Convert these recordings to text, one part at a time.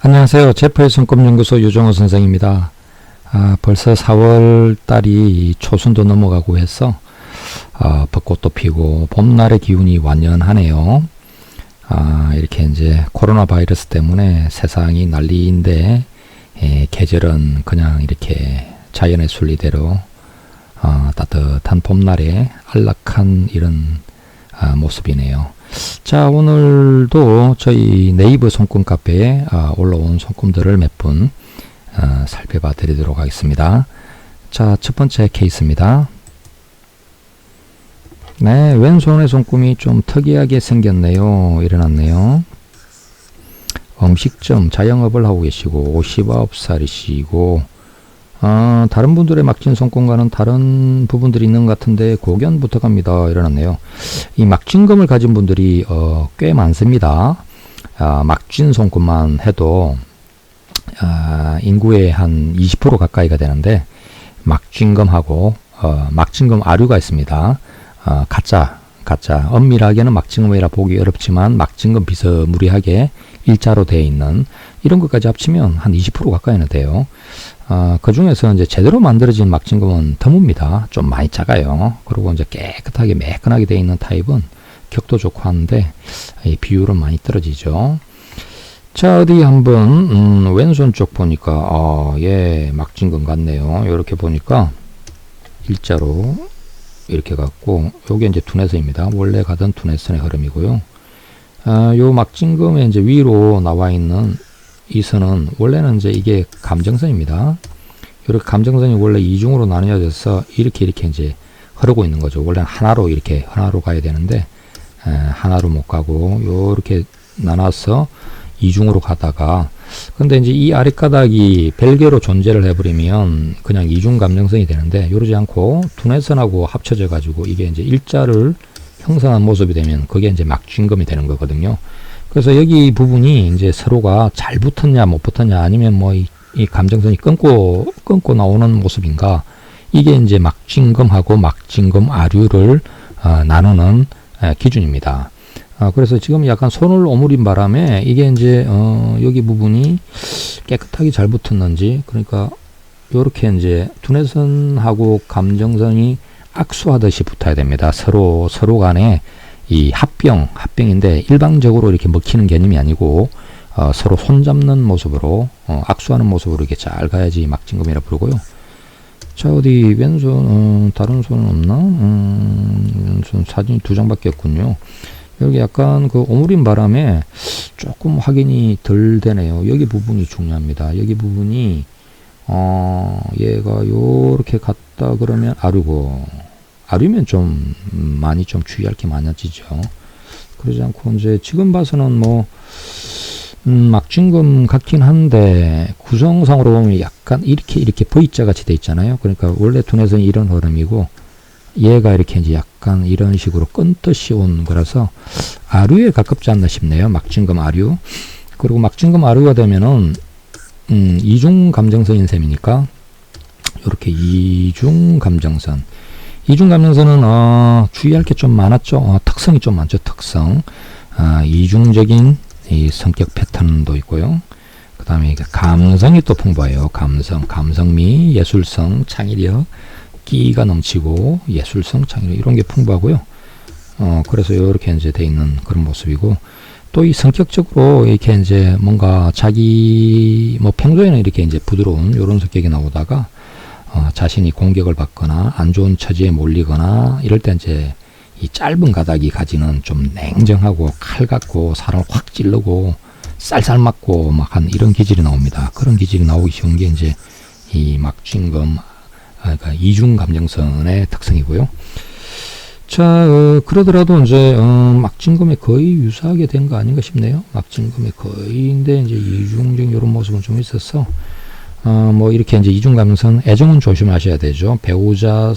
안녕하세요. 제프의 손꼽연구소 유정호 선생입니다. 벌써 4월 달이 초순도 넘어가고 해서 벚꽃도 피고 봄날의 기운이 완연하네요. 이렇게 이제 코로나 바이러스 때문에 세상이 난리인데 계절은 그냥 이렇게 자연의 순리대로 따뜻한 봄날에 안락한 이런 모습이네요. 자, 오늘도 저희 네이버 손금 카페에 올라온 손금들을 몇 분 살펴봐 드리도록 하겠습니다. 자, 첫 번째 케이스입니다. 네, 왼손의 손금이 좀 특이하게 생겼네요. 일어났네요. 음식점 자영업을 하고 계시고 59살이시고 다른 분들의 막진 손금과는 다른 부분들이 있는 것 같은데 고견부터 갑니다. 일어났네요. 이 막진금을 가진 분들이 꽤 많습니다. 막진 손금만 해도 인구의 한 20% 가까이가 되는데 막진금하고 막진금 아류가 있습니다. 가짜 엄밀하게는 막진금이라 보기 어렵지만 막진금 비스무리하게 일자로 되어 있는 이런 것까지 합치면 한 20% 가까이는 돼요. 그 중에서 이제 제대로 만들어진 막진금은 드뭅니다. 좀 많이 작아요. 그리고 이제 깨끗하게 매끈하게 되어 있는 타입은 격도 좋고 하는데 이 비율은 많이 떨어지죠. 자, 어디 한번 왼손 쪽 보니까 예, 막진금 같네요. 이렇게 보니까 일자로 이렇게 갖고 요게 이제 두뇌선입니다. 원래 가던 두뇌선의 흐름이고요. 요 막진금의 이제 위로 나와 있는 이 선은 원래는 이제 이게 감정선입니다. 이렇게 감정선이 원래 이중으로 나뉘어져서 이렇게 이제 흐르고 있는 거죠. 원래는 하나로 가야 되는데 하나로 못 가고 요렇게 나눠서 이중으로 가다가 근데 이제 이 아랫가닥이 별개로 존재를 해버리면 그냥 이중 감정선이 되는데 이러지 않고 두뇌선하고 합쳐져 가지고 이게 이제 일자를 형성한 모습이 되면 그게 이제 막진금이 되는 거거든요. 그래서 여기 부분이 이제 서로가 잘 붙었냐 못 붙었냐 아니면 뭐 이 감정선이 끊고 나오는 모습인가 이게 이제 막진금하고 막진금 아류를 나누는 기준입니다. 그래서 지금 약간 손을 오므린 바람에 이게 이제 여기 부분이 깨끗하게 잘 붙었는지 그러니까 요렇게 이제 두뇌선하고 감정선이 악수하듯이 붙어야 됩니다. 서로 간에 이 합병인데 일방적으로 이렇게 먹히는 개념이 아니고 서로 손잡는 모습으로 악수하는 모습으로 이렇게 잘 가야지 막진금이라 부르고요. 자, 어디 왼손 다른 손은 없나? 왼손 사진이 2장밖에 없군요. 여기 약간 그 오므린 바람에 조금 확인이 덜 되네요. 여기 부분이 중요합니다. 여기 부분이 얘가 요렇게 갔다 그러면 아류면 좀 많이 좀 주의할 게 많아지죠. 그러지 않고 이제 지금 봐서는 뭐 막진금 같긴 한데 구성상으로 보면 약간 이렇게 V자 같이 돼 있잖아요. 그러니까 원래 두뇌선이 이런 흐름이고 얘가 이렇게 이제 약간 이런 식으로 끈듯이 온 거라서 아류에 가깝지 않나 싶네요. 막진금 아류. 그리고 막진금 아류가 되면은 이중 감정선인 셈이니까 이렇게 이중 감정선은 주의할 게 좀 많았죠. 특성이 좀 많죠. 특성. 이중적인 이 성격 패턴도 있고요. 그 다음에 감성이 또 풍부해요. 감성미, 예술성, 창의력, 끼가 넘치고 예술성, 창의력 이런 게 풍부하고요. 그래서 이렇게 이제 돼 있는 그런 모습이고 또 이 성격적으로 이렇게 이제 뭔가 자기 뭐 평소에는 이렇게 이제 부드러운 이런 성격이 나오다가 자신이 공격을 받거나 안 좋은 처지에 몰리거나 이럴 때 이제 이 짧은 가닥이 가지는 좀 냉정하고 칼 같고 사람을 확 찌르고 쌀쌀 맞고 막 한 이런 기질이 나옵니다. 그런 기질이 나오기 쉬운 게 이제 이 막진금 그러니까 이중 감정선의 특성이고요. 자, 그러더라도 이제 막진금에 거의 유사하게 된 거 아닌가 싶네요. 막진금에 거의인데 이제 이중적인 이런 모습은 좀 있어서 뭐 이렇게 이제 이중 감정선 애정은 조심하셔야 되죠. 배우자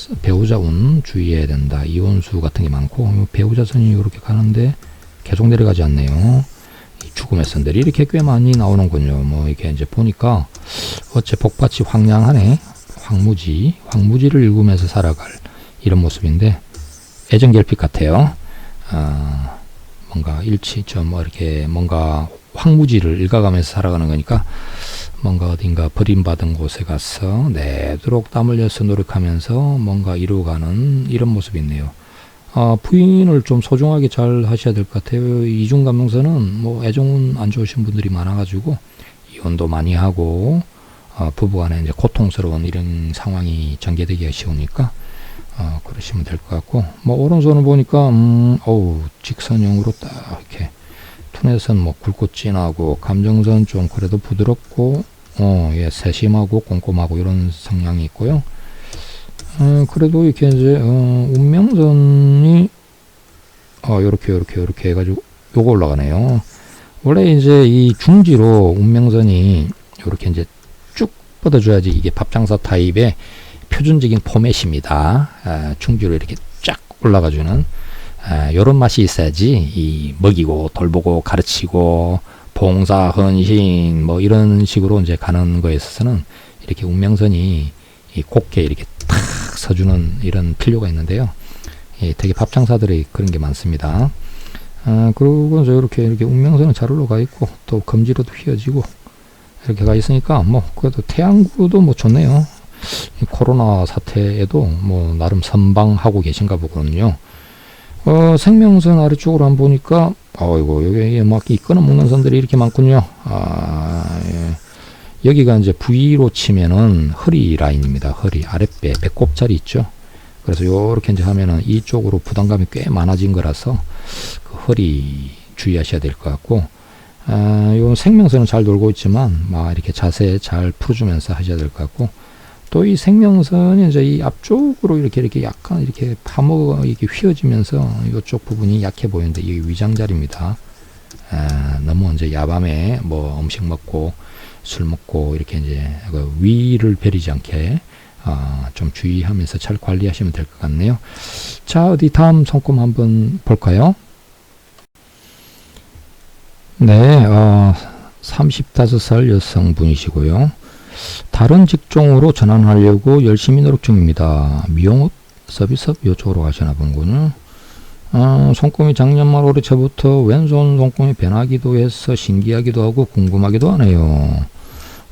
운 주의해야 된다. 이혼수 같은 게 많고 배우자 선이 이렇게 가는데 계속 내려가지 않네요. 죽음의 선들이 이렇게 꽤 많이 나오는군요. 뭐 이렇게 이제 보니까 어째 복밭이 황량하네. 황무지를 일구면서 살아갈 이런 모습인데 애정결핍 같아요. 뭔가 일치점 뭐 이렇게 뭔가 황무지를 읽어가면서 살아가는 거니까 뭔가 어딘가 버림받은 곳에 가서 내도록 땀 흘려서 노력하면서 뭔가 이루어가는 이런 모습이 있네요. 부인을 좀 소중하게 잘 하셔야 될 것 같아요. 이중감명선은 뭐 애정은 안 좋으신 분들이 많아가지고 이혼도 많이 하고 부부간에 이제 고통스러운 이런 상황이 전개되기가 쉬우니까 그러시면 될 것 같고, 뭐 오른손을 보니까 직선형으로 딱 이렇게 투넷은 뭐 굵고 진하고 감정선 좀 그래도 부드럽고 예, 세심하고 꼼꼼하고 이런 성향이 있고요. 그래도 이렇게 이제 운명선이 요렇게 해가지고 요거 올라가네요. 원래 이제 이 중지로 운명선이 요렇게 이제 쭉 뻗어줘야지 이게 밥장사 타입의 표준적인 포맷입니다. 중지로 이렇게 쫙 올라가주는 요런 맛이 있어야지 이 먹이고 돌보고 가르치고 봉사 헌신 뭐 이런 식으로 이제 가는 거에 있어서는 이렇게 운명선이 이 곱게 이렇게 탁 서주는 이런 필요가 있는데요. 되게 밥장사들이 그런 게 많습니다. 그리고 이제 이렇게 운명선은 잘 올라가 있고 또 검지로도 휘어지고 이렇게 가 있으니까 뭐 그래도 태양구도 뭐 좋네요. 이 코로나 사태에도 뭐 나름 선방하고 계신가 보거든요. 생명선 아래쪽으로 한번 보니까 이거 여기 막 이 끊어먹는 선들이 이렇게 많군요. 예. 여기가 이제 V로 치면은 허리 라인입니다. 허리 아랫배 배꼽자리 있죠. 그래서 요렇게 이제 하면은 이쪽으로 부담감이 꽤 많아진 거라서 그 허리 주의하셔야 될 것 같고, 요 생명선은 잘 돌고 있지만 막 이렇게 자세 잘 풀어주면서 하셔야 될 것 같고, 또 이 생명선이 이제 이 앞쪽으로 이렇게 약간 이렇게 파먹어 이렇게 휘어지면서 이쪽 부분이 약해 보이는데 이게 위장자리입니다. 너무 이제 야밤에 뭐 음식 먹고 술 먹고 이렇게 이제 그 위를 베리지 않게 좀 주의하면서 잘 관리하시면 될 것 같네요. 자, 어디 다음 손금 한번 볼까요? 네, 35살 여성분이시고요. 다른 직종으로 전환하려고 열심히 노력 중입니다. 미용업, 서비스업 이쪽으로 가시나 보는군요. 손금이 작년 말 올해 초부터 왼손 손금이 변하기도 해서 신기하기도 하고 궁금하기도 하네요.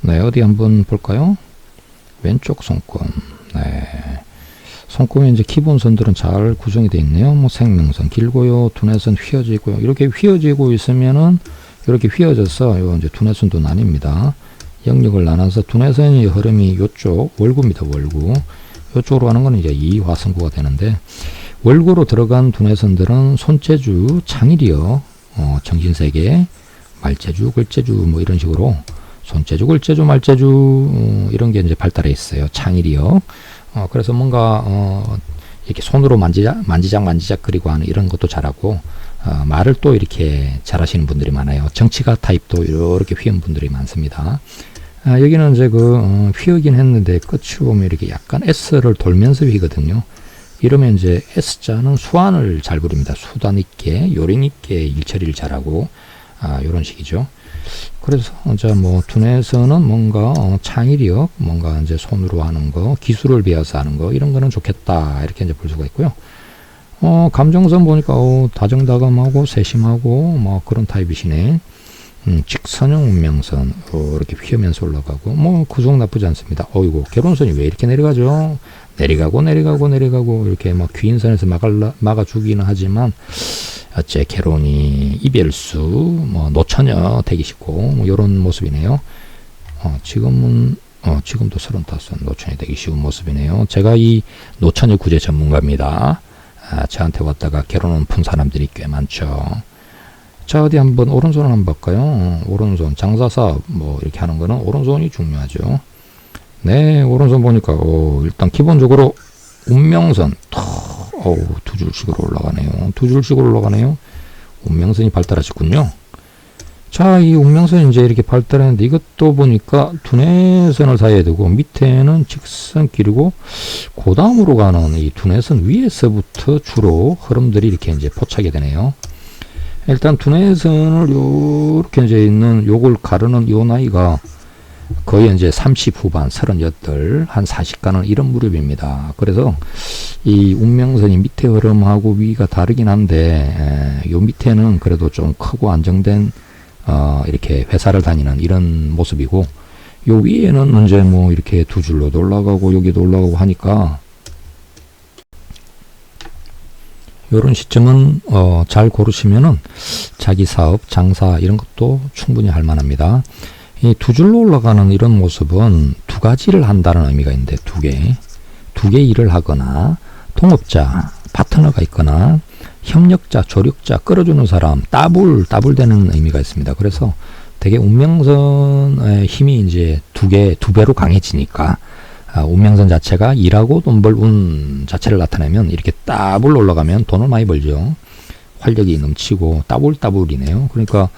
네, 어디 한번 볼까요? 왼쪽 손금. 네. 손금의 이제 기본선들은 잘 구성이 되어 있네요. 뭐 생명선 길고요. 두뇌선 휘어져 있고요. 이렇게 휘어지고 있으면은 이렇게 휘어져서 요 이제 두뇌선도 나뉩니다. 영역을 나눠서 두뇌선의 흐름이 요쪽 월구입니다. 월구. 요쪽으로 가는 건 이제 이화성구가 되는데, 월구로 들어간 두뇌선들은 손재주, 창일이요, 정신세계, 말재주, 글재주 뭐 이런 식으로 손재주, 글재주, 말재주 이런 게 이제 발달해 있어요. 창일이요. 그래서 뭔가 이렇게 손으로 만지작 그리고 하는 이런 것도 잘하고, 말을 또 이렇게 잘하시는 분들이 많아요. 정치가 타입도 이렇게 휘은 분들이 많습니다. 여기는 이제 휘어긴 했는데 끝이 보면 이렇게 약간 S를 돌면서 휘거든요. 이러면 이제 S자는 수완을 잘 부립니다. 수단 있게, 요령 있게 일처리를 잘하고, 요런 식이죠. 그래서 이제 뭐 두뇌에서는 뭔가 창의력, 뭔가 이제 손으로 하는 거, 기술을 배워서 하는 거, 이런 거는 좋겠다. 이렇게 이제 볼 수가 있고요. 감정선 보니까 다정다감하고 세심하고 뭐 그런 타입이시네. 직선형 운명선 이렇게 휘으면서 올라가고 뭐 구성 나쁘지 않습니다. 어이구, 결혼선이 왜 이렇게 내려가죠? 내려가고 이렇게 막 귀인선에서 막아주기는 하지만 어째 결혼이 이별수 뭐 노처녀 되기시고 뭐 이런 모습이네요. 지금도 35 노처녀 되기 쉬운 모습이네요. 제가 이 노처녀 구제 전문가입니다. 저한테 왔다가 결혼은 푼 사람들이 꽤 많죠. 자, 어디 한번 오른손을 한번 볼까요? 오른손 장사사업 뭐 이렇게 하는 거는 오른손이 중요하죠. 네, 오른손 보니까 일단 기본적으로 운명선 두 줄씩으로 올라가네요. 운명선이 발달하셨군요. 자, 이 운명선이 이제 이렇게 발달했는데 이것도 보니까 두뇌선을 사이에 두고 밑에는 직선 길이고 그 다음으로 가는 이 두뇌선 위에서부터 주로 흐름들이 이렇게 이제 포착이 되네요. 일단 두뇌선을 요렇게 이제 있는 요걸 가르는 요 나이가 거의 이제 30 후반, 38, 한 40가는 이런 무렵입니다. 그래서 이 운명선이 밑에 흐름하고 위가 다르긴 한데, 요 밑에는 그래도 좀 크고 안정된, 이렇게 회사를 다니는 이런 모습이고, 요 위에는 이제 뭐 이렇게 두 줄로 올라가고, 여기도 올라가고 하니까, 요런 시점은, 잘 고르시면은 자기 사업, 장사 이런 것도 충분히 할 만합니다. 이 두 줄로 올라가는 이런 모습은 두 가지를 한다는 의미가 있는데, 두 개 일을 하거나, 동업자, 파트너가 있거나, 협력자, 조력자, 끌어주는 사람, 따블되는 의미가 있습니다. 그래서 되게 운명선의 힘이 이제 두 배로 강해지니까, 운명선 자체가 일하고 돈 벌 운 자체를 나타내면 이렇게 따블 올라가면 돈을 많이 벌죠. 활력이 넘치고 따블이네요. 그러니까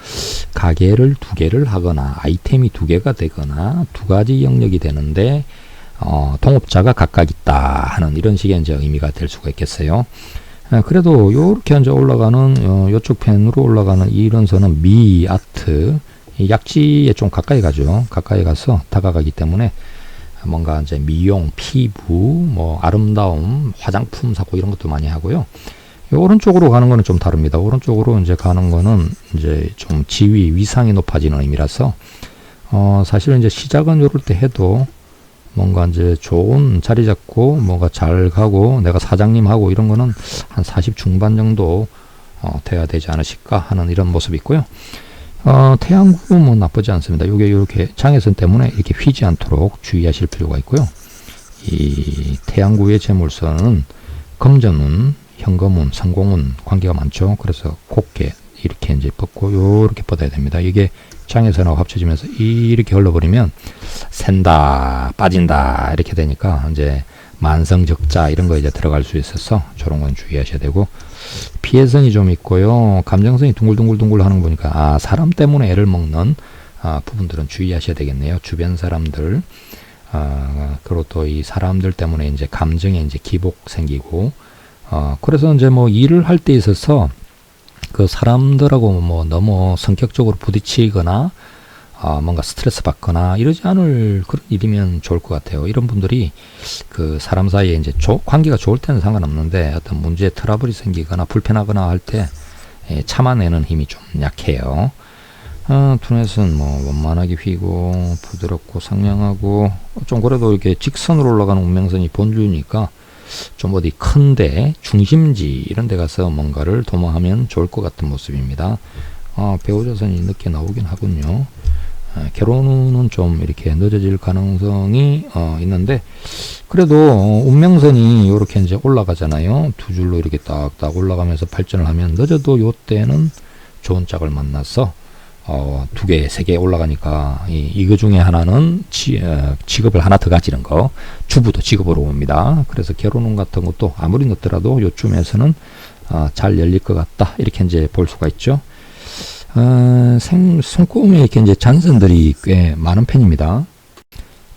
가게를 두 개를 하거나 아이템이 두 개가 되거나 두 가지 영역이 되는데 동업자가 각각 있다 하는 이런 식의 이제 의미가 될 수가 있겠어요. 그래도 요렇게 이제 올라가는 요쪽 펜으로 올라가는 이런 선은 아트 약지에 좀 가까이 가죠. 가까이 가서 다가가기 때문에 뭔가 이제 미용, 피부, 뭐 아름다움, 화장품 사고 이런 것도 많이 하고요. 오른쪽으로 가는 거는 좀 다릅니다. 오른쪽으로 이제 가는 거는 이제 좀 지위, 위상이 높아지는 의미라서, 사실은 이제 시작은 요럴 때 해도 뭔가 이제 좋은 자리 잡고 뭔가 잘 가고 내가 사장님 하고 이런 거는 한 40 중반 정도 돼야 되지 않으실까 하는 이런 모습이 있고요. 태양구 뭐 나쁘지 않습니다. 요게 이렇게 장애선 때문에 이렇게 휘지 않도록 주의하실 필요가 있고요. 이 태양구의 재물선은 금전운, 현금운, 성공운 관계가 많죠. 그래서 곱게 이렇게 이제 뻗고 요렇게 뻗어야 됩니다. 이게 장애선하고 합쳐지면서 이렇게 흘러버리면 샌다, 빠진다 이렇게 되니까 이제 만성적자 이런 거 이제 들어갈 수 있어서 저런 건 주의하셔야 되고, 피해선이 좀 있고요. 감정선이 둥글둥글 하는 거 보니까 사람 때문에 애를 먹는 부분들은 주의하셔야 되겠네요. 주변 사람들, 그리고 또 이 사람들 때문에 이제 감정에 이제 기복 생기고, 그래서 이제 뭐 일을 할 때 있어서 그 사람들하고 뭐 너무 성격적으로 부딪히거나 뭔가 스트레스 받거나 이러지 않을 그런 일이면 좋을 것 같아요. 이런 분들이 그 사람 사이에 이제 관계가 좋을 때는 상관없는데 어떤 문제 트러블이 생기거나 불편하거나 할 때 참아내는 힘이 좀 약해요. 두뇌선 뭐 원만하게 휘고 부드럽고 상냥하고 좀 그래도 이렇게 직선으로 올라가는 운명선이 본주니까 좀 어디 큰데 중심지 이런 데 가서 뭔가를 도모하면 좋을 것 같은 모습입니다. 배우자선이 늦게 나오긴 하군요. 결혼은 좀 이렇게 늦어질 가능성이 있는데, 그래도 운명선이 이렇게 이제 올라가잖아요. 두 줄로 이렇게 딱딱 올라가면서 발전을 하면 늦어도 요때는 좋은 짝을 만나서 두 개, 세 개 올라가니까 이거 중에 하나는 직업을 하나 더 가지는 거, 주부도 직업으로 옵니다. 그래서 결혼운 같은 것도 아무리 늦더라도 요쯤에서는 잘 열릴 것 같다 이렇게 이제 볼 수가 있죠. 손금에 이렇게 이제 잔선들이 꽤 많은 편입니다.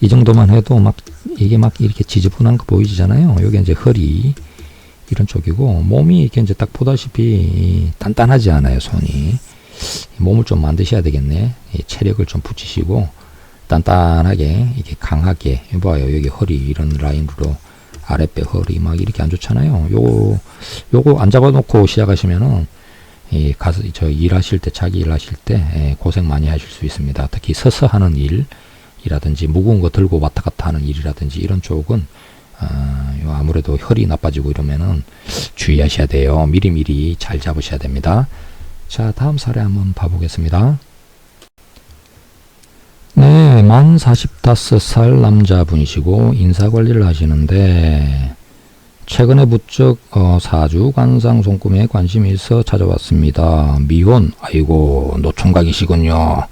이 정도만 해도 이게 막 이렇게 지저분한 거 보이잖아요. 여기 이제 허리 이런 쪽이고, 몸이 이렇게 이제 딱 보다시피 단단하지 않아요. 손이. 몸을 좀 만드셔야 되겠네. 체력을 좀 붙이시고 단단하게 이렇게 강하게 봐요. 여기 허리 이런 라인으로 아랫배 허리 막 이렇게 안 좋잖아요. 요거 안 잡아놓고 시작하시면은 가서 저 일하실 때, 자기 일하실 때 고생 많이 하실 수 있습니다. 특히 서서 하는 일이라든지 무거운 거 들고 왔다 갔다 하는 일이라든지 이런 쪽은 아무래도 혈이 나빠지고 이러면은 주의하셔야 돼요. 미리미리 잘 잡으셔야 됩니다. 자, 다음 사례 한번 봐보겠습니다. 네, 만 45살 남자분이시고 인사관리를 하시는데 최근에 부쩍 사주, 관상, 손금에 관심이 있어 찾아왔습니다. 미혼, 아이고 노총각이시군요.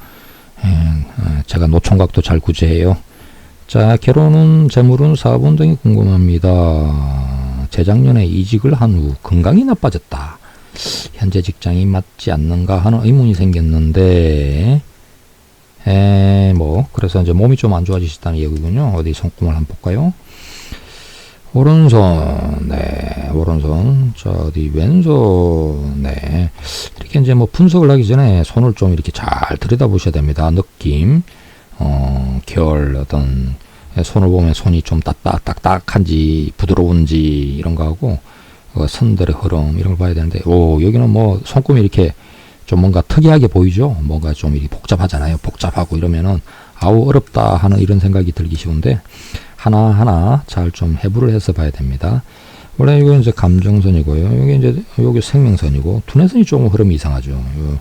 제가 노총각도 잘 구제해요. 자, 결혼은, 재물은, 사업은 등이 궁금합니다. 재작년에 이직을 한 후 건강이 나빠졌다. 현재 직장이 맞지 않는가 하는 의문이 생겼는데, 그래서 이제 몸이 좀 안 좋아지셨다는 얘기군요. 어디 손금을 한번 볼까요? 오른손, 네, 오른손. 자, 어디 왼손, 네. 이렇게 이제 뭐 분석을 하기 전에 손을 좀 이렇게 잘 들여다보셔야 됩니다. 느낌. 결 어떤 손을 보면 손이 좀 딱딱한지 부드러운지 이런 거하고 선들의 흐름 이런 걸 봐야 되는데, 여기는 뭐 손금이 이렇게 좀 뭔가 특이하게 보이죠. 뭔가 좀 이렇게 복잡하잖아요. 복잡하고 이러면은 아우 어렵다 하는 이런 생각이 들기 쉬운데, 하나하나 잘 좀 해부를 해서 봐야 됩니다. 원래 이거 이제 감정선이고요. 여기 생명선이고, 두뇌선이 조금 흐름이 이상하죠. 요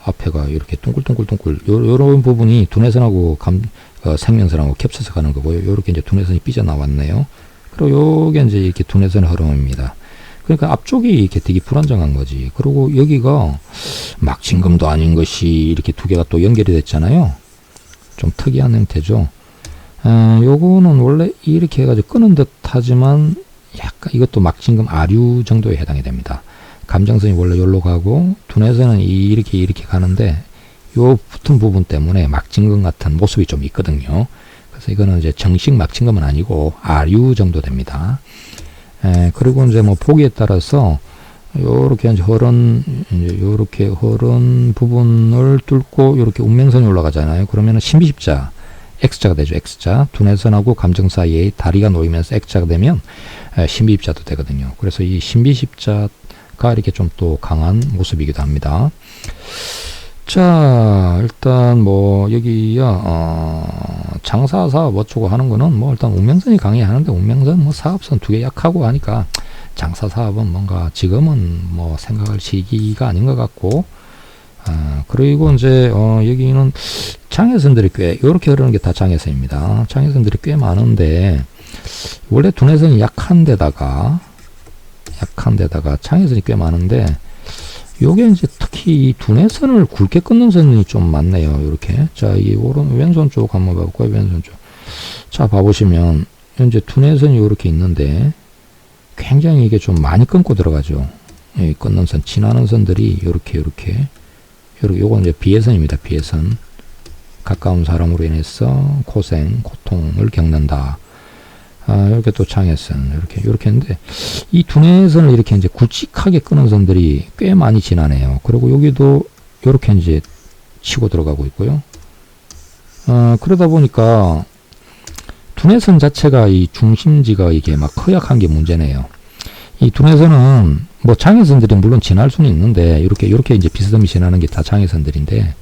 앞에가 이렇게 둥글둥글둥글, 요런 부분이 두뇌선하고 생명선하고 겹쳐서 가는 거고요. 요렇게 이제 두뇌선이 삐져나왔네요. 그리고 요게 이제 이렇게 두뇌선의 흐름입니다. 그러니까 앞쪽이 이렇게 되게 불안정한 거지. 그리고 여기가 막진금도 아닌 것이 이렇게 두 개가 또 연결이 됐잖아요. 좀 특이한 형태죠. 요거는 원래 이렇게 해가지고 끄는 듯 하지만 약간 이것도 막진금 아류 정도에 해당이 됩니다. 감정선이 원래 여기로 가고 두뇌선은 이렇게 가는데 요 붙은 부분 때문에 막진금 같은 모습이 좀 있거든요. 그래서 이거는 이제 정식 막진금은 아니고 아류 정도 됩니다. 그리고 이제 뭐 보기에 따라서 요렇게 이제 요렇게 흐른 부분을 뚫고 요렇게 운명선이 올라가잖아요. 그러면은 신비십자 X자가 되죠. X자. 두뇌선하고 감정 사이에 다리가 놓이면서 X자가 되면 신비십자도 되거든요. 그래서 이 신비십자가 이렇게 좀 또 강한 모습이기도 합니다. 자, 일단 뭐 여기야 장사 사업 어쩌고 하는 거는 뭐 일단 운명선이 강해야 하는데, 운명선 뭐 사업선 두 개 약하고 하니까 장사 사업은 뭔가 지금은 뭐 생각할 시기가 아닌 것 같고, 그리고 이제 여기는 장애선들이 꽤 이렇게 흐르는 게 다 장애선입니다. 장애선들이 꽤 많은데 원래 두뇌선이 약한 데다가 장애선이 꽤 많은데, 요게 이제 특히 이 두뇌선을 굵게 끊는 선이 좀 많네요. 이렇게. 자, 이 왼손 쪽 한번 봐볼까요? 왼손 쪽. 자, 봐보시면 현재 두뇌선이 이렇게 있는데 굉장히 이게 좀 많이 끊고 들어가죠. 이 끊는 선, 지나는 선들이 요렇게 요건 이제 비애선입니다. 비애선. 가까운 사람으로 인해서 고통을 겪는다. 이렇게 또 장애선, 이렇게 했는데, 이 두뇌선을 이렇게 이제 굵직하게 끄는 선들이 꽤 많이 지나네요. 그리고 여기도 이렇게 이제 치고 들어가고 있고요. 그러다 보니까 두뇌선 자체가 이 중심지가 이게 막 허약한 게 문제네요. 이 두뇌선은 뭐 장애선들이 물론 지날 수는 있는데, 이렇게 이제 비스듬히 지나는 게 다 장애선들인데,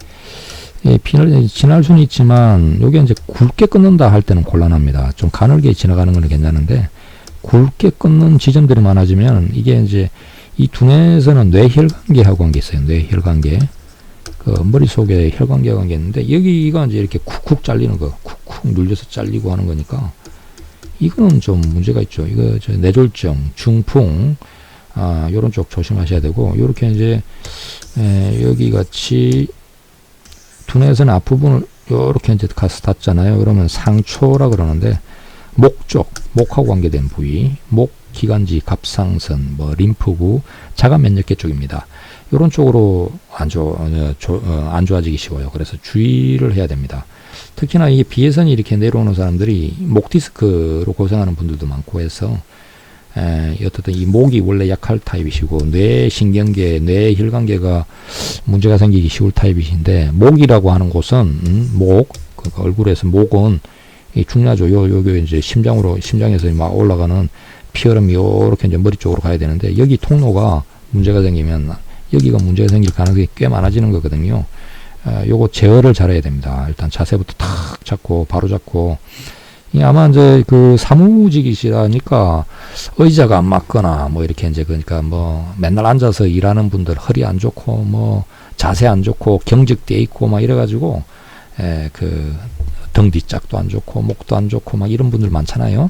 핀을 지날 수는 있지만 요게 이제 굵게 끊는다 할 때는 곤란합니다. 좀 가늘게 지나가는 건 괜찮은데 굵게 끊는 지점들이 많아지면 이게 이제 이 두뇌에서는 뇌혈관계하고 관계 있어요. 뇌혈관계. 그 머릿속에 혈관계가 관계 있는데 여기가 이제 이렇게 쿡쿡 잘리는 거, 쿡쿡 눌려서 잘리고 하는 거니까 이거는 좀 문제가 있죠. 이거 저 뇌졸중, 중풍, 요런 쪽 조심하셔야 되고, 요렇게 이제 여기 같이 두뇌선 앞부분을 요렇게 이제 가서 닿잖아요. 그러면 상초라 그러는데, 목 쪽, 목하고 관계된 부위, 목, 기관지, 갑상선, 뭐 림프구, 자가 면역계 쪽입니다. 요런 쪽으로 안 좋아지기 쉬워요. 그래서 주의를 해야 됩니다. 특히나 이 비애선이 이렇게 내려오는 사람들이 목 디스크로 고생하는 분들도 많고 해서, 어쨌든 이 목이 원래 약할 타입이시고 뇌신경계, 뇌혈관계가 문제가 생기기 쉬울 타입이신데, 목이라고 하는 곳은 목, 그러니까 얼굴에서 목은 중요하죠. 요게 이제 심장에서 막 올라가는 피혈음이 요렇게 이제 머리 쪽으로 가야 되는데, 여기 통로가 문제가 생기면 여기가 문제가 생길 가능성이 꽤 많아지는 거거든요. 요거 제어를 잘해야 됩니다. 일단 자세부터 탁 잡고 바로 잡고, 아마 이제 그 사무직이시라니까 의자가 안 맞거나 뭐 이렇게 이제, 그러니까 뭐 맨날 앉아서 일하는 분들 허리 안 좋고 뭐 자세 안 좋고 경직돼 있고 막 이래가지고 그 등 뒤짝도 안 좋고 목도 안 좋고 막 이런 분들 많잖아요.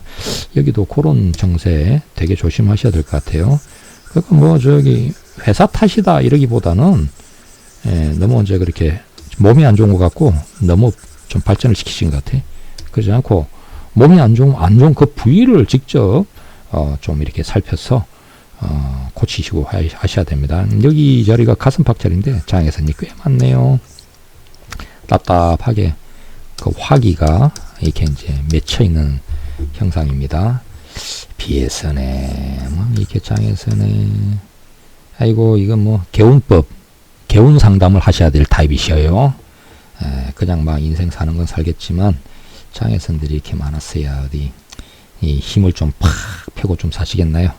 여기도 그런 정세 되게 조심하셔야 될 것 같아요. 그러니까 뭐 저기 회사 탓이다 이러기보다는 너무 이제 그렇게 몸이 안 좋은 것 같고 너무 좀 발전을 시키신 것 같아. 그러지 않고 몸이 안 좋은 그 부위를 직접 좀 이렇게 살펴서 고치시고 하셔야 됩니다. 여기 자리가 가슴팍 자리인데 장애선이 꽤 많네요. 답답하게 그 화기가 이렇게 이제 맺혀 있는 형상입니다. 비애선에 뭐 이렇게 장애선에, 아이고 이건 뭐 개운 상담을 하셔야 될 타입이셔요. 그냥 막 인생 사는 건 살겠지만 장애선들이 이렇게 많았어야 어디 이 힘을 좀 팍 펴고 좀 사시겠나요?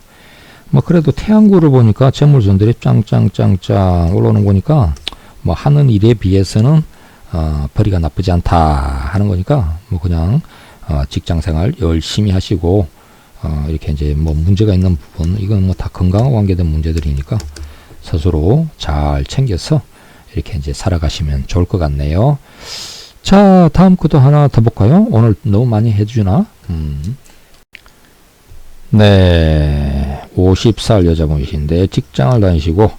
뭐 그래도 태양구를 보니까 재물선들이 짱짱짱짱 올라오는 거 보니까 뭐 하는 일에 비해서는 벌이가 나쁘지 않다 하는 거니까 뭐 그냥 직장생활 열심히 하시고 이렇게 이제 뭐 문제가 있는 부분 이건 뭐 다 건강과 관계된 문제들이니까 스스로 잘 챙겨서 이렇게 이제 살아가시면 좋을 것 같네요. 자, 다음 것도 하나 더 볼까요? 오늘 너무 많이 해주나? 네, 50살 여자분이신데 직장을 다니시고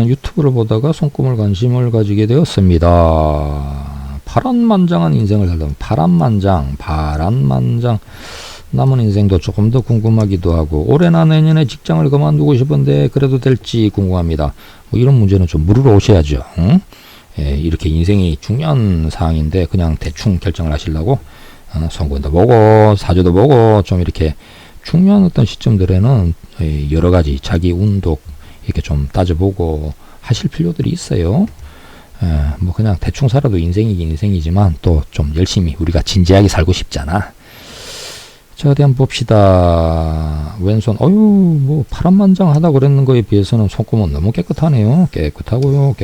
유튜브를 보다가 손금을 관심을 가지게 되었습니다. 파란만장한 인생을 살다 파란만장 남은 인생도 조금 더 궁금하기도 하고 올해나 내년에 직장을 그만두고 싶은데 그래도 될지 궁금합니다. 뭐 이런 문제는 좀 물으러 오셔야죠. 응? 이렇게 인생이 중요한 사항인데 그냥 대충 결정을 하시려고 선거도 보고 사주도 보고 좀 이렇게 중요한 어떤 시점들에는 여러 가지 자기 운도 이렇게 좀 따져보고 하실 필요들이 있어요. 뭐 그냥 대충 살아도 인생이긴 인생이지만 또 좀 열심히 우리가 진지하게 살고 싶잖아. 자, 어디 한번 봅시다. 왼손, 뭐 파란만장하다 그랬는 거에 비해서는 손금은 너무 깨끗하네요. 깨끗하고요.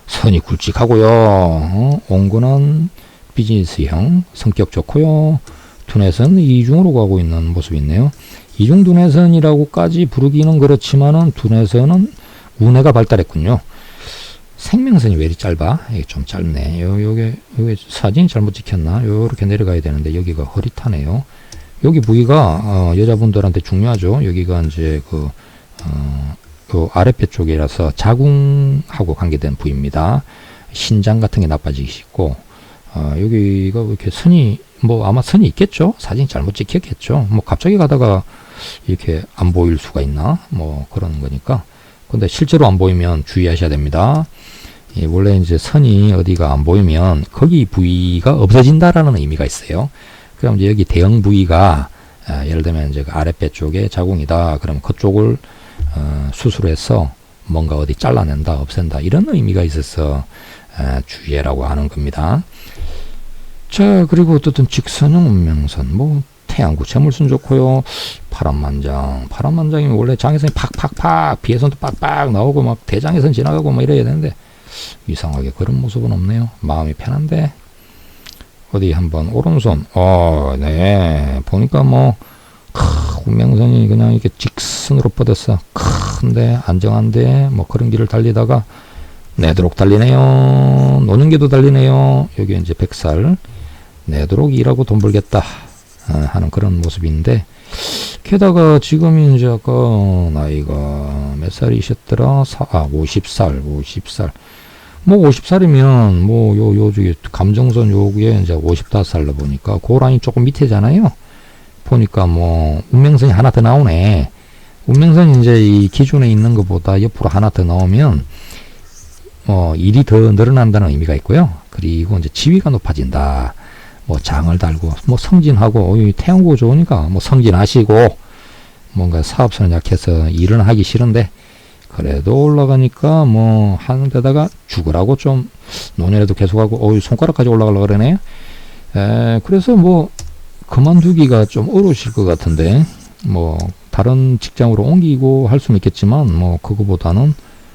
선이 굵직하고요. 온건한 비즈니스형, 성격 좋고요. 두뇌선 이중으로 가고 있는 모습이 있네요. 이중 두뇌선이라고까지 부르기는 그렇지만은 두뇌선은 우뇌가 발달했군요. 생명선이 왜 이리 짧아? 이게 좀 짧네. 요게 사진이 잘못 찍혔나? 요렇게 내려가야 되는데 여기가 허릿하네요. 여기 부위가 여자분들한테 중요하죠. 여기가 이제 그 아랫배 쪽이라서 자궁하고 관계된 부위입니다. 신장 같은 게 나빠지기 쉽고 여기가 이렇게 선이 뭐 아마 선이 있겠죠. 사진 잘못 찍혔겠죠. 뭐 갑자기 가다가 이렇게 안 보일 수가 있나? 뭐 그런 거니까. 근데 실제로 안 보이면 주의하셔야 됩니다. 원래 이제 선이 어디가 안 보이면 거기 부위가 없어진다라는 의미가 있어요. 그럼 이제 여기 대형 부위가 예를 들면 이제 아랫배 쪽에 자궁이다. 그럼 그쪽을 수술해서 뭔가 어디 잘라낸다, 없앤다 이런 의미가 있어서 주의라고 하는 겁니다. 자, 그리고 어떻든 직선형 운명선, 뭐 태양구 재물선 좋고요. 파란만장이면 원래 장애선이 팍팍팍, 비애선도 빡빡 나오고 막 대장애선 지나가고 막 이래야 되는데 이상하게 그런 모습은 없네요. 마음이 편한데 어디 한번 오른손, 네 보니까 뭐 운명선이 그냥 이렇게 직선으로 뻗었어. 큰데 안정한데 뭐 그런 길을 달리다가 내도록 달리네요. 노는 게도 달리네요. 여기 이제 100살 내도록 일하고 돈 벌겠다 하는 그런 모습인데 게다가 지금이 이제 아까 나이가 몇 살이셨더라? 50살. 뭐 50살이면 뭐 저기 감정선 요게 이제 55살로 보니까 그 라인 조금 밑에잖아요. 보니까 뭐 운명선이 하나 더 나오네. 운명선이 이제 이 기존에 있는 것보다 옆으로 하나 더 나오면 일이 더 늘어난다는 의미가 있고요. 그리고 이제 지위가 높아진다. 뭐 장을 달고 뭐 성진하고 태양구 좋으니까 뭐 성진하시고 뭔가 사업선은 약해서 일은 하기 싫은데 그래도 올라가니까 뭐 하는 데다가 죽으라고 좀 노년에도 계속하고 손가락까지 올라가려고 그러네. 그래서 뭐 그만두기가 좀 어려우실 것 같은데 뭐 다른 직장으로 옮기고 할 수는 있겠지만 뭐 그거보다는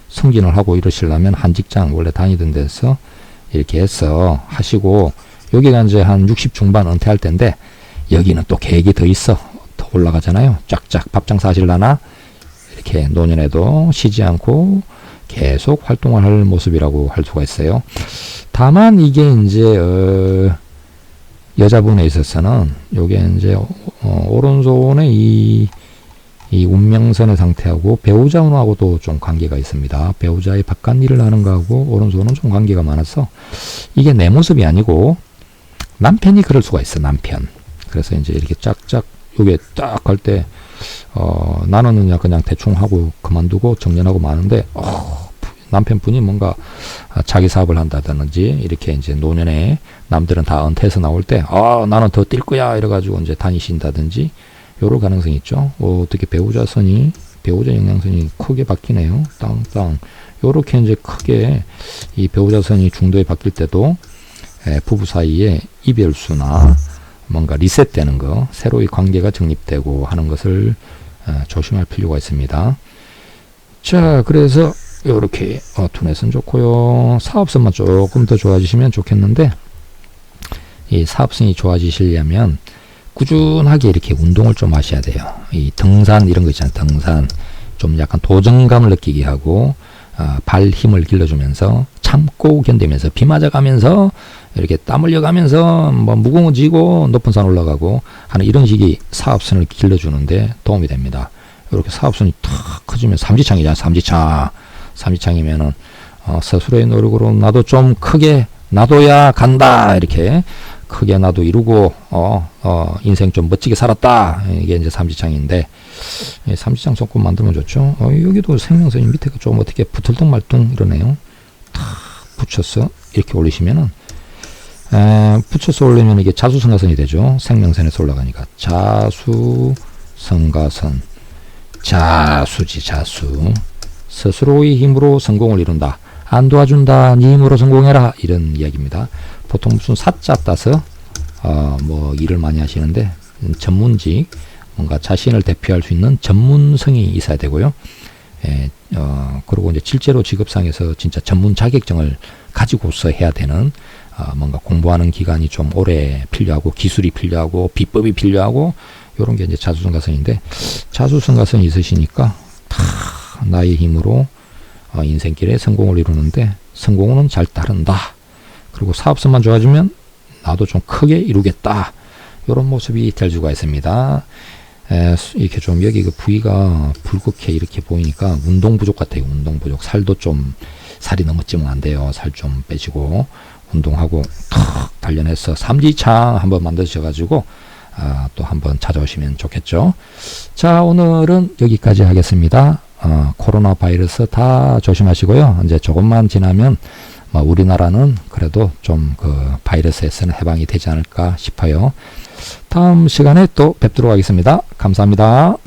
승진을 하고 이러시려면 한 직장 원래 다니던 데서 이렇게 해서 하시고 여기가 이제 한 60 중반 은퇴할 텐데 여기는 또 계획이 더 있어. 더 올라가잖아요. 쫙쫙 밥장 사실라나 이렇게 노년에도 쉬지 않고 계속 활동을 할 모습이라고 할 수가 있어요. 다만 이게 이제 여자분에 있어서는 요게 이제 오른손에 이 운명선의 상태하고 배우자 운하고도 좀 관계가 있습니다. 배우자의 바깥 일을 하는 거하고 오른손은 좀 관계가 많아서 이게 내 모습이 아니고 남편이 그럴 수가 있어. 남편. 그래서 이제 이렇게 쫙쫙 요게 딱 갈 때 나는 그냥 대충 하고 그만두고 정년하고 마는데 남편분이 뭔가 자기 사업을 한다든지 이렇게 이제 노년에 남들은 다 은퇴해서 나올 때 나는 더 뛸 거야 이래가지고 이제 다니신다든지 요럴 가능성이 있죠. 어떻게 배우자 영향선이 크게 바뀌네요. 땅 요렇게 이제 크게 이 배우자선이 중도에 바뀔 때도 부부 사이에 이별수나 뭔가 리셋되는 거, 새로의 관계가 정립되고 하는 것을 조심할 필요가 있습니다. 자, 그래서 요렇게 투넷은 좋고요. 사업선만 조금 더 좋아지시면 좋겠는데, 이 사업선이 좋아지시려면 꾸준하게 이렇게 운동을 좀 하셔야 돼요. 이 등산 이런 거 있잖아요. 등산 좀 약간 도전감을 느끼게 하고 발 힘을 길러주면서 참고 견디면서 비 맞아가면서 이렇게 땀 흘려가면서 뭐 무거워지고 높은 산 올라가고 하는 이런 식의 사업선을 길러주는데 도움이 됩니다. 이렇게 사업선이 탁 커지면 삼지창이잖아요. 삼지창이면은 스스로의 노력으로 나도 좀 크게 나도야 간다 이렇게 크게 나도 이루고 인생 좀 멋지게 살았다. 이게 이제 삼지창인데 삼지창 손금 만들면 좋죠. 여기도 생명선이 밑에가 좀 어떻게 붙을둥 말둥 이러네요. 탁 붙여서 이렇게 올리시면은 붙여서 올리면 이게 자수성가선이 되죠. 생명선에서 올라가니까 자수성가선. 자수지 자수. 스스로의 힘으로 성공을 이룬다. 안 도와준다. 네 힘으로 성공해라. 이런 이야기입니다. 보통 무슨 사자 따서 뭐 일을 많이 하시는데 전문직 뭔가 자신을 대표할 수 있는 전문성이 있어야 되고요. 그리고 이제 실제로 직업상에서 진짜 전문 자격증을 가지고서 해야 되는 뭔가 공부하는 기간이 좀 오래 필요하고 기술이 필요하고 비법이 필요하고 이런 게 이제 자수성가선인데 자수성가선이 있으시니까 다 나의 힘으로 인생길에 성공을 이루는데 성공은 잘 따른다. 그리고 사업성만 좋아지면 나도 좀 크게 이루겠다. 이런 모습이 될 수가 있습니다. 이렇게 좀 여기 그 부위가 붉게 이렇게 보이니까 운동 부족 같아요. 운동 부족. 살도 좀 살이 너무 찌면 안 돼요. 살 좀 빼시고 운동하고 탁 단련해서 삼지창 한번 만드셔가지고 또 한번 찾아오시면 좋겠죠. 자, 오늘은 여기까지 하겠습니다. 코로나 바이러스 다 조심하시고요. 이제 조금만 지나면 우리나라는 그래도 좀 그 바이러스에서는 해방이 되지 않을까 싶어요. 다음 시간에 또 뵙도록 하겠습니다. 감사합니다.